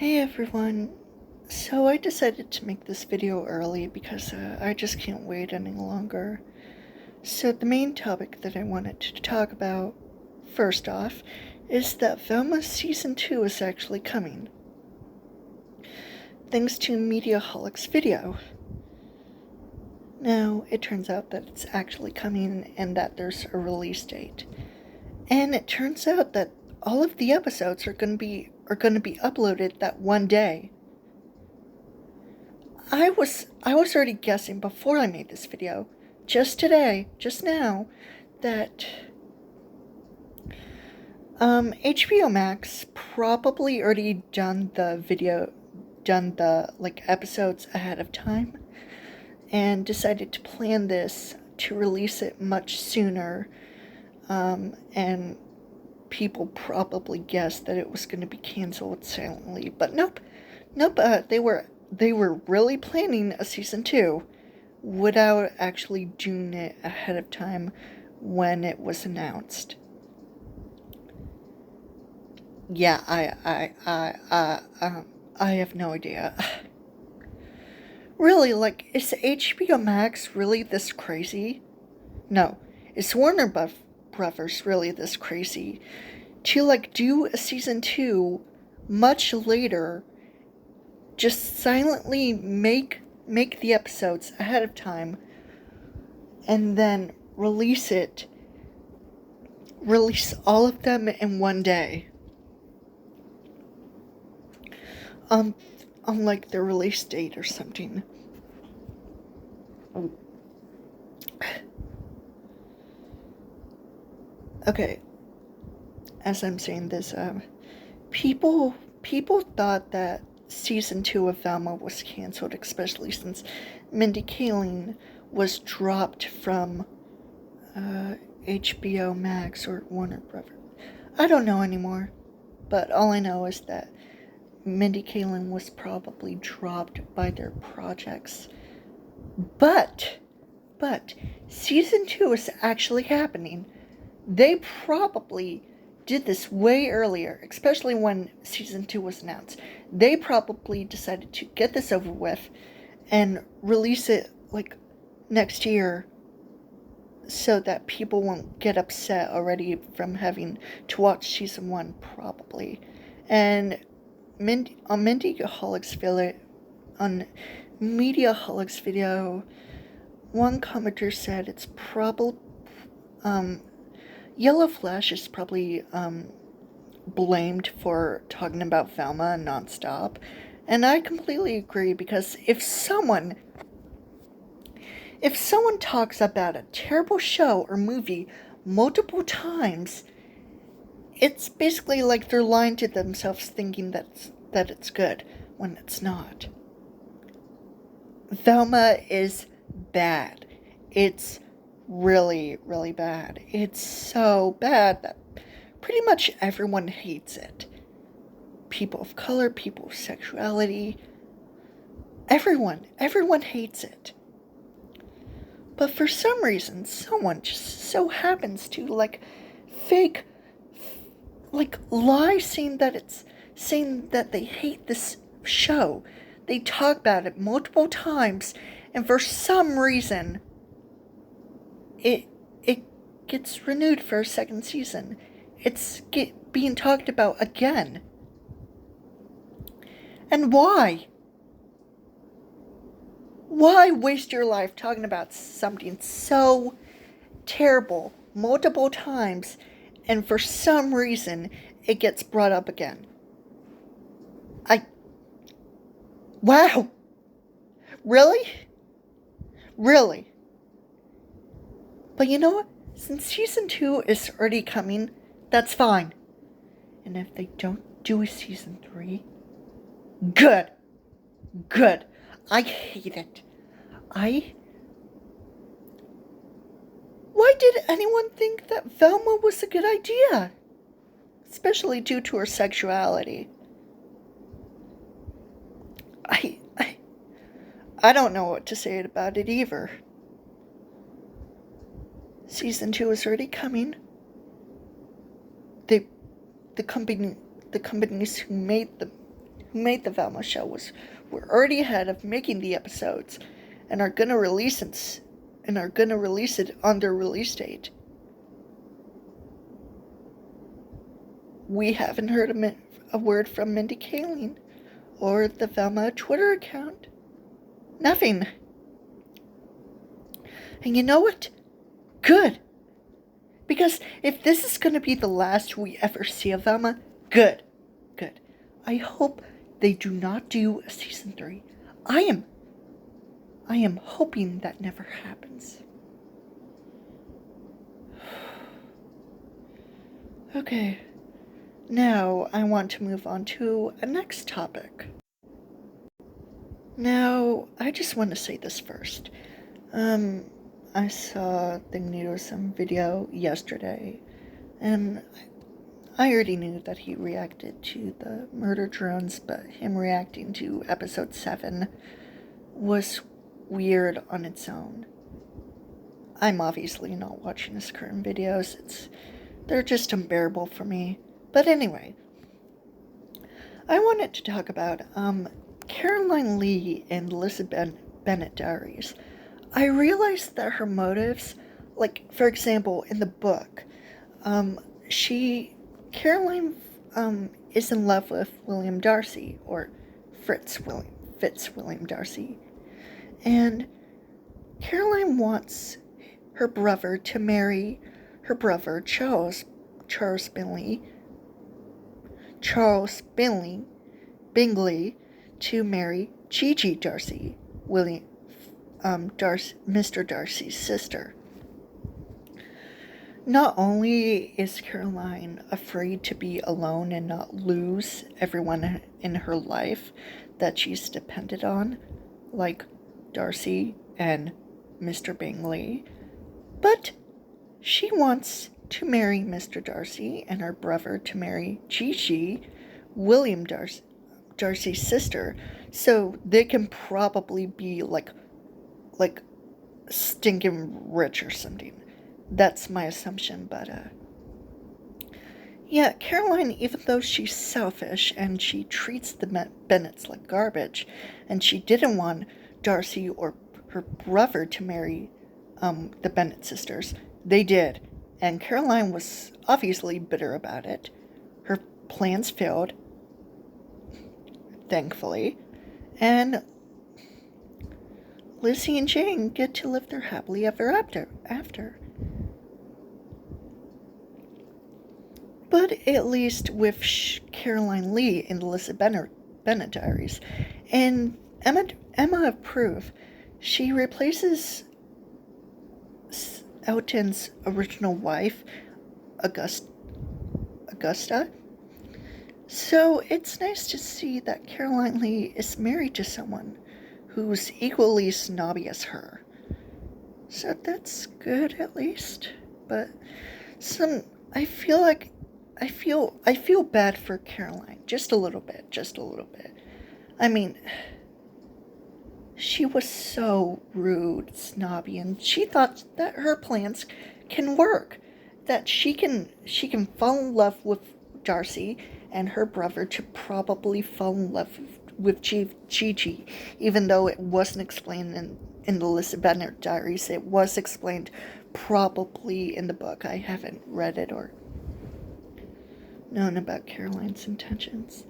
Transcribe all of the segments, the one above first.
Hey everyone, so I decided to make this video early because I just can't wait any longer. So the main topic that I wanted to talk about, first off, is that Velma Season 2 is actually coming. Thanks to Mediaholic's video. Now, it turns out that it's actually coming and that there's a release date. And it turns out that all of the episodes are going to be uploaded that one day. I was already guessing before I made this video, just now, that HBO Max probably already done the episodes ahead of time, and decided to plan this to release it much sooner, and people probably guessed that it was going to be canceled silently, but nope, they were really planning a season 2 without actually doing it ahead of time when it was announced. Yeah, I have no idea. Really, is HBO Max really this crazy? No, is Warner Brothers really this crazy to do a season 2 much later, just silently make the episodes ahead of time and then release all of them in one day, on the release date or something. Okay, as I'm saying this, people thought that season 2 of Velma was canceled, especially since Mindy Kaling was dropped from HBO Max or Warner Brothers. I don't know anymore, but all I know is that Mindy Kaling was probably dropped by their projects. But season 2 is actually happening. They probably did this way earlier, especially when season 2 was announced. They probably decided to get this over with and release it next year, so that people won't get upset already from having to watch season 1, probably. And on Mediaholic's video, one commenter said it's probably Yellow Flash is probably blamed for talking about Velma nonstop, and I completely agree, because if someone talks about a terrible show or movie multiple times, it's basically like they're lying to themselves, thinking that it's good when it's not. Velma is bad. It's really, really bad. It's so bad that pretty much everyone hates it. People of color, people of sexuality, everyone hates it. But for some reason, someone just so happens to fake lie, saying that they hate this show. They talk about it multiple times, and for some reason it gets renewed for a second season. It's being talked about again. And why? Why waste your life talking about something so terrible multiple times, and for some reason it gets brought up again? Wow. Really? But you know what? Since season 2 is already coming, that's fine. And if they don't do a season 3, good. I hate it. Why did anyone think that Velma was a good idea? Especially due to her sexuality. I don't know what to say about it either. Season 2 is already coming. The companies who made who made the Velma show were already ahead of making the episodes and are gonna release it on their release date. We haven't heard a word from Mindy Kaling or the Velma Twitter account. Nothing. And you know what? Good. Because if this is going to be the last we ever see of Velma, good. I hope they do not do a season 3. I am hoping that never happens. Okay. Now I want to move on to a next topic. Now, I just want to say this first. I saw the Newsom video yesterday, and I already knew that he reacted to the murder drones, but him reacting to episode 7 was weird on its own. I'm obviously not watching his current videos. They're just unbearable for me. But anyway, I wanted to talk about Caroline Lee and Lizzie Bennet Diaries. I realized that her motives, like, for example, in the book, Caroline is in love with William Darcy, or Fitzwilliam Darcy, and Caroline wants her brother to marry her brother Charles Bingley to marry Gigi Darcy, Mr. Darcy's sister. Not only is Caroline afraid to be alone and not lose everyone in her life that she's dependent on, like Darcy and Mr. Bingley, but she wants to marry Mr. Darcy and her brother to marry Gigi, William Darcy's sister, so they can probably be like stinking rich or something. That's my assumption, but yeah, Caroline, even though she's selfish and she treats the Bennets like garbage, and she didn't want Darcy or her brother to marry the Bennet sisters, they did, and Caroline was obviously bitter about it. Her plans failed, thankfully, and Lizzie and Jane get to live their happily ever after. But at least with Caroline Lee in the Lizzie Bennet Diaries, and Emma of Proof, she replaces Elton's original wife, Augusta. So it's nice to see that Caroline Lee is married to someone who's equally snobby as her. So that's good, at least. But I feel bad for Caroline, just a little bit. I mean, she was so rude, snobby, and she thought that her plans can work, that she can fall in love with Darcy and her brother to probably fall in love with Gigi, even though it wasn't explained in the Lizzie Bennet Diaries. It was explained probably in the book. I haven't read it or known about Caroline's intentions,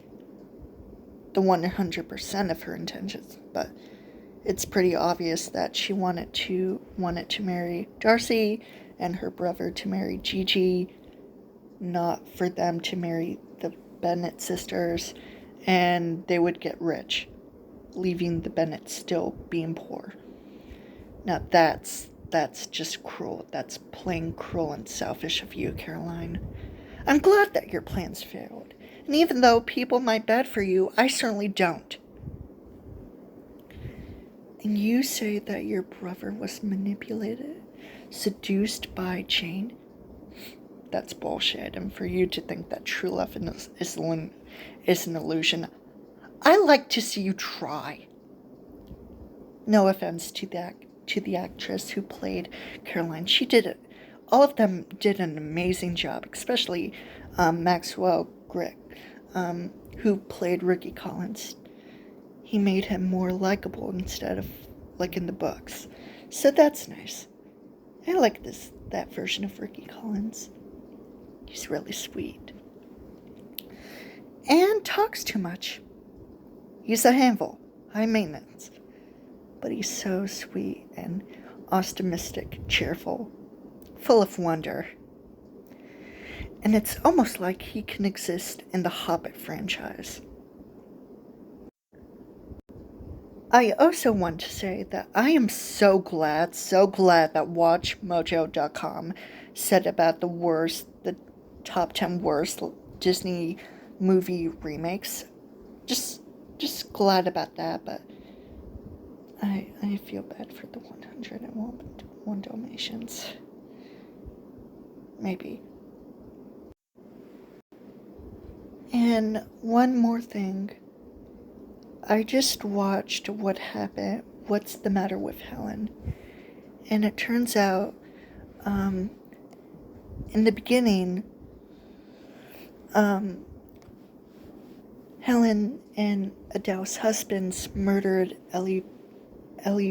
the 100% of her intentions, but it's pretty obvious that she wanted to marry Darcy and her brother to marry Gigi, not for them to marry the Bennet sisters, and they would get rich, leaving the Bennets still being poor. Now that's just cruel. That's plain cruel and selfish of you, Caroline. I'm glad that your plans failed, and even though people might bad for you, I certainly don't. And you say that your brother was manipulated, seduced by Jane? That's bullshit, and for you to think that true love is an illusion, I like to see you try. No offense to the actress who played Caroline. She did it. All of them did an amazing job, especially Maxwell Grick. who played Ricky Collins. He made him more likable instead of like in the books. So that's nice. I like that version of Ricky Collins. He's really sweet. And talks too much. He's a handful, high maintenance. But he's so sweet and optimistic, cheerful, full of wonder. And it's almost like he can exist in the Hobbit franchise. I also want to say that I am so glad that WatchMojo.com said about the top 10 worst Disney movie remakes. Just glad about that, but I feel bad for the 101 Dalmatians. Maybe. And one more thing. I just watched What's the Matter with Helen? And it turns out, in the beginning, Helen and Adele's husbands murdered Ellie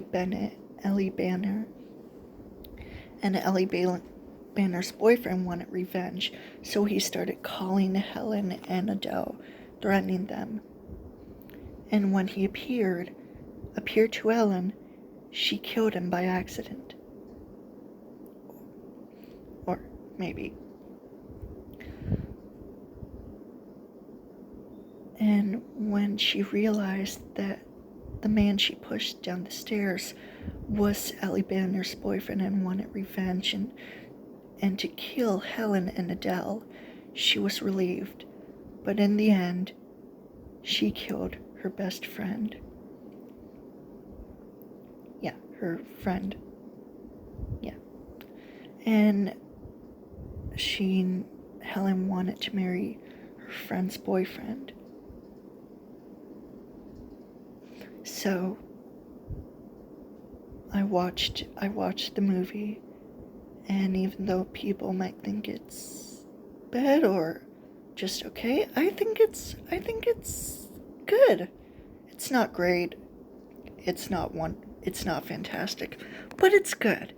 Banner, and Ellie Banner's boyfriend wanted revenge, so he started calling Helen and Adele, threatening them. And when he appeared to Ellen, she killed him by accident. Or maybe. And when she realized that the man she pushed down the stairs was Ellie Banner's boyfriend and wanted revenge and to kill Helen and Adele, she was relieved. But in the end, she killed her best friend. Yeah, her friend. Yeah. And Helen wanted to marry her friend's boyfriend. So I watched the movie, and even though people might think it's bad or just okay, I think it's good. It's not great. It's not fantastic, but it's good.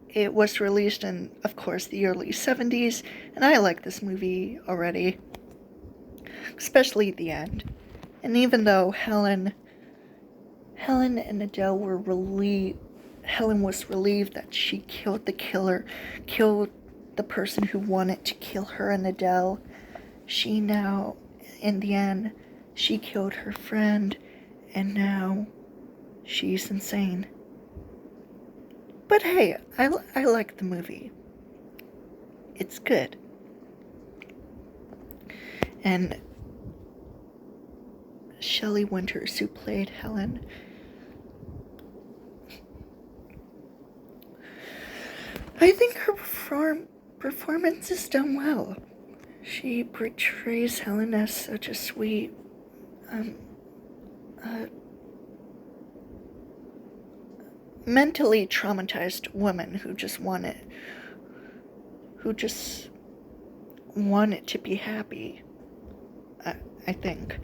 It was released in, of course, the early 70s, and I like this movie already, especially the end. And even though Helen and Adele were relieved, Helen was relieved that she killed the person who wanted to kill her and Adele. She now, in the end, she killed her friend, and now she's insane. But hey, I like the movie. It's good. And Shelley Winters, who played Helen, I think her performance is done well. She portrays Helen as such a sweet, mentally traumatized woman who just wanted to be happy, I think.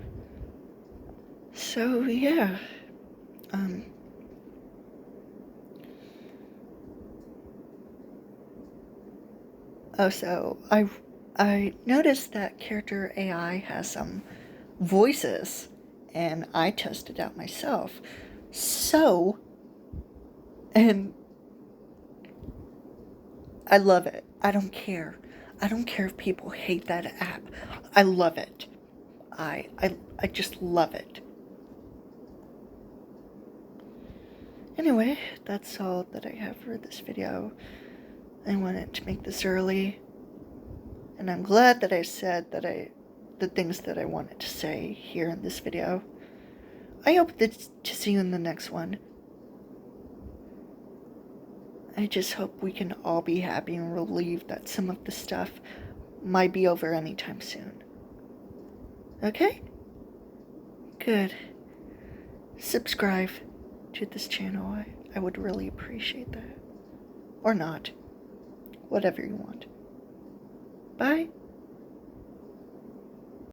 So, yeah. Also, I noticed that character AI has some voices, and I tested out myself. So, and I love it. I don't care. I don't care if people hate that app. I love it. I just love it. Anyway, that's all that I have for this video. I wanted to make this early, and I'm glad that I said the things that I wanted to say here in this video. I hope to see you in the next one. I just hope we can all be happy and relieved that some of the stuff might be over anytime soon. Okay? Good. Subscribe to this channel. I would really appreciate that. Or not. Whatever you want. Bye.